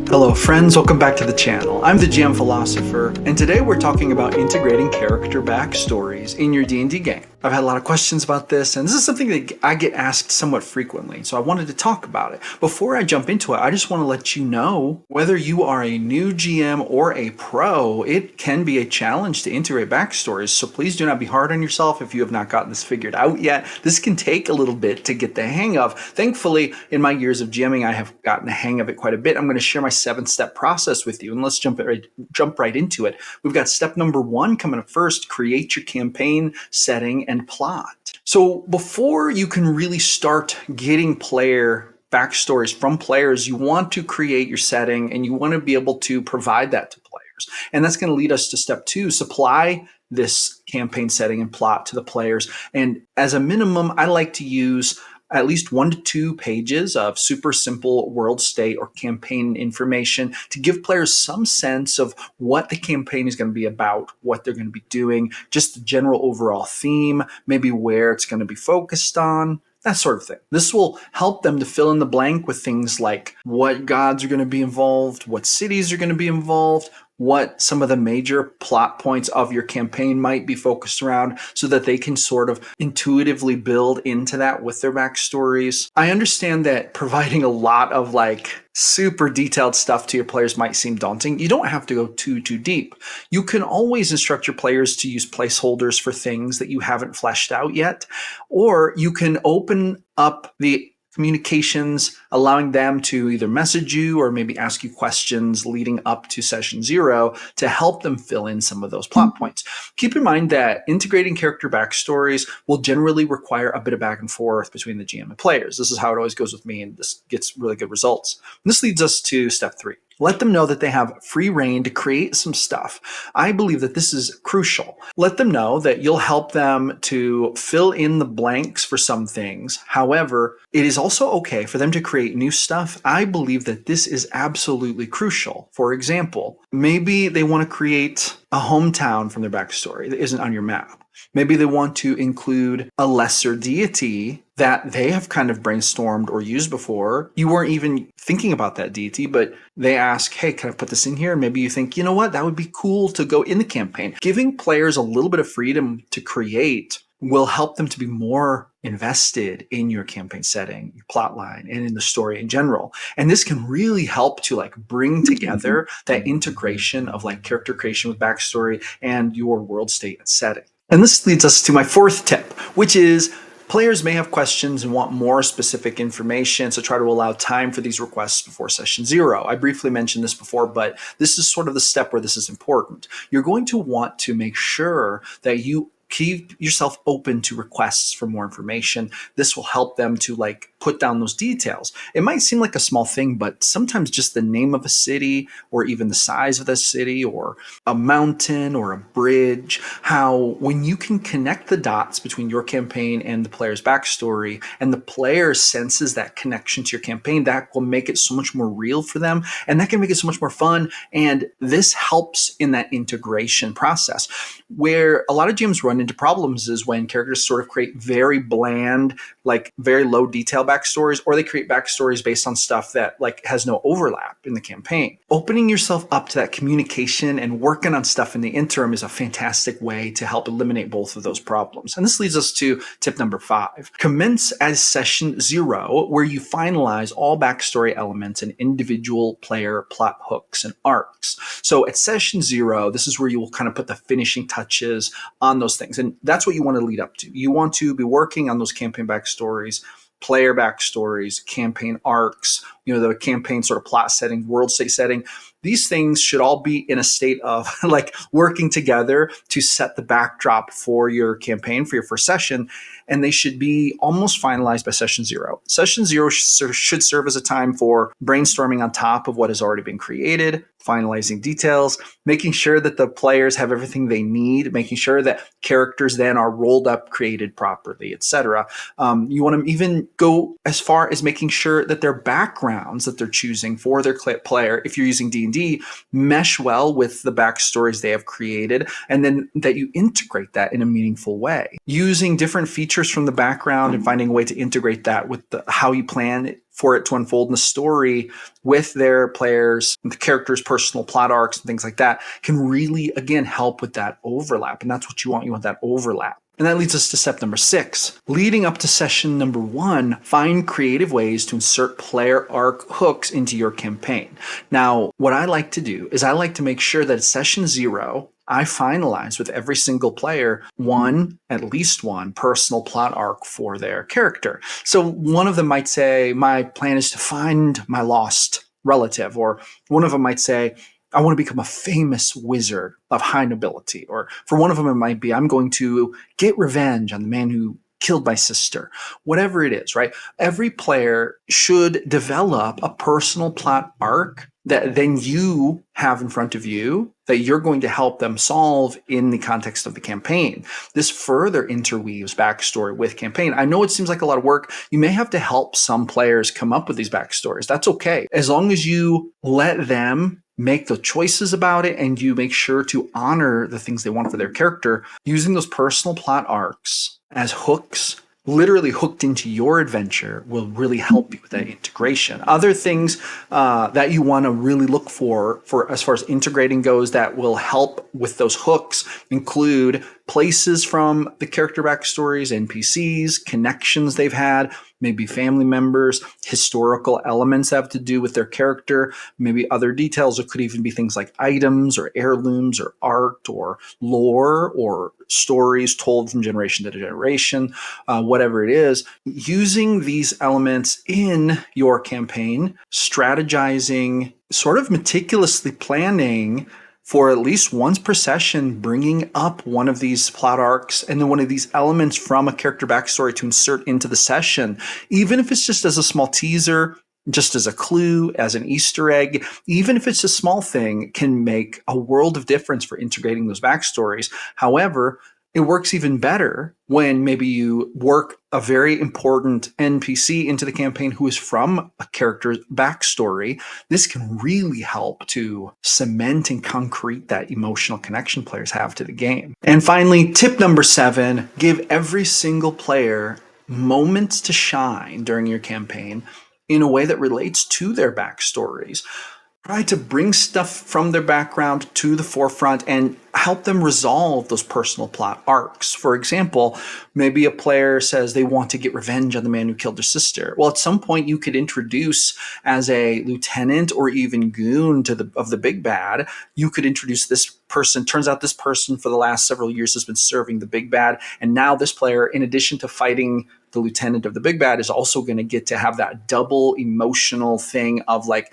Hello friends, welcome back to the channel. I'm the GM Philosopher, and today we're talking about integrating character backstories in your D&D game. I've had a lot of questions about this, and this is something that I get asked somewhat frequently, so I wanted to talk about it. Before I jump into it, I just want to let you know, whether you are a new GM or a pro, it can be a challenge to integrate backstories, so please do not be hard on yourself if you have not gotten this figured out yet. This can take a little bit to get the hang of. Thankfully, in my years of GMing, I have gotten the hang of it quite a bit. I'm going to share my 7-step process with you, and let's jump right into it. We've got step number 1 coming up first: create your campaign setting and plot. So before you can really start getting player backstories from players, you want to create your setting and you want to be able to provide that to players. And that's going to lead us to step 2: supply this campaign setting and plot to the players. And as a minimum, I like to use at least 1 to 2 pages of super simple world state or campaign information to give players some sense of what the campaign is going to be about, what they're going to be doing, just the general overall theme, maybe where it's going to be focused on, that sort of thing. This will help them to fill in the blank with things like what gods are going to be involved, what cities are going to be involved, what some of the major plot points of your campaign might be focused around, so that they can sort of intuitively build into that with their backstories. I understand that providing a lot of super detailed stuff to your players might seem daunting. You don't have to go too deep. You can always instruct your players to use placeholders for things that you haven't fleshed out yet, or you can open up the communications, allowing them to either message you or maybe ask you questions leading up to session 0 to help them fill in some of those plot points. Keep in mind that integrating character backstories will generally require a bit of back and forth between the GM and players. This is how it always goes with me, and this gets really good results. And this leads us to step 3. Let them know that they have free reign to create some stuff. I believe that this is crucial. Let them know that you'll help them to fill in the blanks for some things. However, it is also okay for them to create new stuff. I believe that this is absolutely crucial. For example, maybe they want to create a hometown from their backstory that isn't on your map. Maybe they want to include a lesser deity that they have kind of brainstormed or used before. You weren't even thinking about that deity, but they ask, hey, can I put this in here? And maybe you think, you know what, that would be cool to go in the campaign. Giving players a little bit of freedom to create will help them to be more invested in your campaign setting, your plot line, and in the story in general. And this can really help to bring together that integration of character creation with backstory and your world state and setting. And this leads us to my 4th tip, which is players may have questions and want more specific information, so try to allow time for these requests before session 0. I briefly mentioned this before, but this is sort of the step where this is important. You're going to want to make sure that you keep yourself open to requests for more information. This will help them to put down those details. It might seem like a small thing, but sometimes just the name of a city, or even the size of the city, or a mountain or a bridge, how when you can connect the dots between your campaign and the player's backstory, and the player senses that connection to your campaign, that will make it so much more real for them, and that can make it so much more fun. And this helps in that integration process. Where a lot of GMs run into problems is when characters sort of create very bland, very low detail backstories, or they create backstories based on stuff that has no overlap in the campaign. Opening yourself up to that communication and working on stuff in the interim is a fantastic way to help eliminate both of those problems. And this leads us to tip number 5. Commence as session 0, where you finalize all backstory elements and individual player plot hooks and arcs. So at session 0, this is where you will kind of put the finishing touches on those things. And that's what you want to lead up to. You want to be working on those campaign backstories, player backstories, campaign arcs, the campaign sort of plot setting, world state setting. These things should all be in a state of working together to set the backdrop for your campaign, for your first session. And they should be almost finalized by session 0. Session 0 should serve as a time for brainstorming on top of what has already been created, finalizing details, making sure that the players have everything they need, making sure that characters then are rolled up, created properly, etc. You want to even go as far as making sure that their backgrounds that they're choosing for their player, if you're using D&D, mesh well with the backstories they have created, and then that you integrate that in a meaningful way. Using different features from the background and finding a way to integrate that with how you plan for it to unfold in the story with their players, the characters' personal plot arcs and things like that can really, again, help with that overlap. And that's what you want. You want that overlap. And that leads us to step number 6. Leading up to session number 1, find creative ways to insert player arc hooks into your campaign. Now, what I like to do is I like to make sure that at session 0, I finalize with every single player at least one personal plot arc for their character. So one of them might say, my plan is to find my lost relative, or one of them might say, I want to become a famous wizard of high nobility. Or for one of them, it might be, I'm going to get revenge on the man who killed my sister. Whatever it is, right? Every player should develop a personal plot arc that then you have in front of you that you're going to help them solve in the context of the campaign. This further interweaves backstory with campaign. I know it seems like a lot of work. You may have to help some players come up with these backstories. That's okay. As long as you let them make the choices about it and you make sure to honor the things they want for their character, using those personal plot arcs as hooks, literally hooked into your adventure, will really help you with that integration. Other things that you want to really look for as far as integrating goes that will help with those hooks include places from the character backstories, NPCs, connections they've had, maybe family members, historical elements that have to do with their character, maybe other details. It could even be things like items or heirlooms or art or lore or stories told from generation to generation, whatever it is. Using these elements in your campaign, strategizing, sort of meticulously planning for at least once per session, bringing up one of these plot arcs and then one of these elements from a character backstory to insert into the session, even if it's just as a small teaser, just as a clue, as an Easter egg, even if it's a small thing, can make a world of difference for integrating those backstories. However, it works even better when maybe you work a very important NPC into the campaign who is from a character's backstory. This can really help to cement and concrete that emotional connection players have to the game. And finally, tip number 7, give every single player moments to shine during your campaign in a way that relates to their backstories. Try to bring stuff from their background to the forefront and help them resolve those personal plot arcs. For example, maybe a player says they want to get revenge on the man who killed their sister. Well, at some point you could introduce, as a lieutenant or even goon of the big bad, you could introduce this person. Turns out this person for the last several years has been serving the big bad. And now this player, in addition to fighting the lieutenant of the big bad, is also going to get to have that double emotional thing of like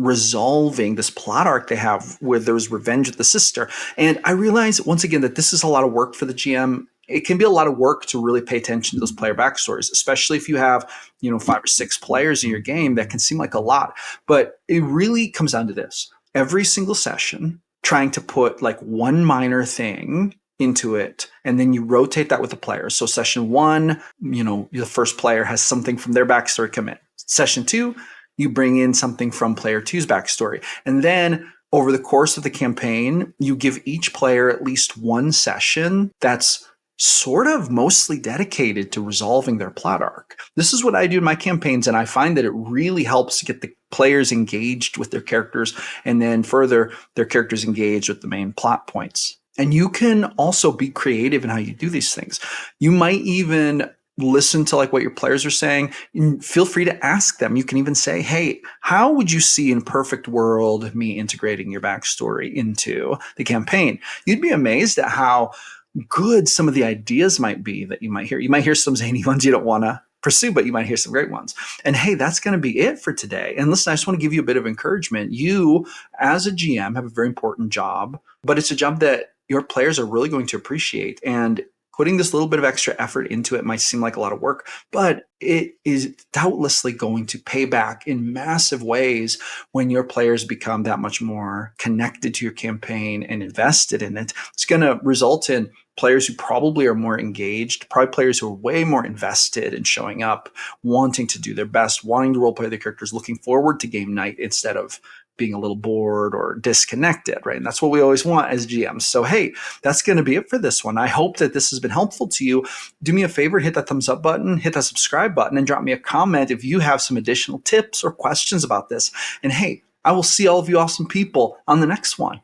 resolving this plot arc they have where there's revenge of the sister. And I realize once again that this is a lot of work for the GM. It can be a lot of work to really pay attention to those player backstories, especially if you have, 5 or 6 players in your game. That can seem like a lot, but it really comes down to this. Every single session, trying to put like one minor thing into it, and then you rotate that with the players. So session 1, the first player has something from their backstory come in. Session 2, you bring in something from player 2's backstory. And then over the course of the campaign, you give each player at least one session that's sort of mostly dedicated to resolving their plot arc. This is what I do in my campaigns, and I find that it really helps get the players engaged with their characters, and then further, their characters engaged with the main plot points. And you can also be creative in how you do these things. You might even listen to like what your players are saying, and feel free to ask them. You can even say, hey, how would you see in perfect world me integrating your backstory into the campaign? You'd be amazed at how good some of the ideas might be that you might hear. You might hear some zany ones you don't want to pursue, but you might hear some great ones. And hey, that's going to be it for today. And listen, I just want to give you a bit of encouragement. You, as a GM, have a very important job, but it's a job that your players are really going to appreciate. And putting this little bit of extra effort into it might seem like a lot of work, but it is doubtlessly going to pay back in massive ways when your players become that much more connected to your campaign and invested in it. It's going to result in players who probably are more engaged, probably players who are way more invested in showing up, wanting to do their best, wanting to roleplay their characters, looking forward to game night instead of being a little bored or disconnected, right? And that's what we always want as GMs. So, hey, that's going to be it for this one. I hope that this has been helpful to you. Do me a favor, hit that thumbs up button, hit that subscribe button, and drop me a comment if you have some additional tips or questions about this. And hey, I will see all of you awesome people on the next one.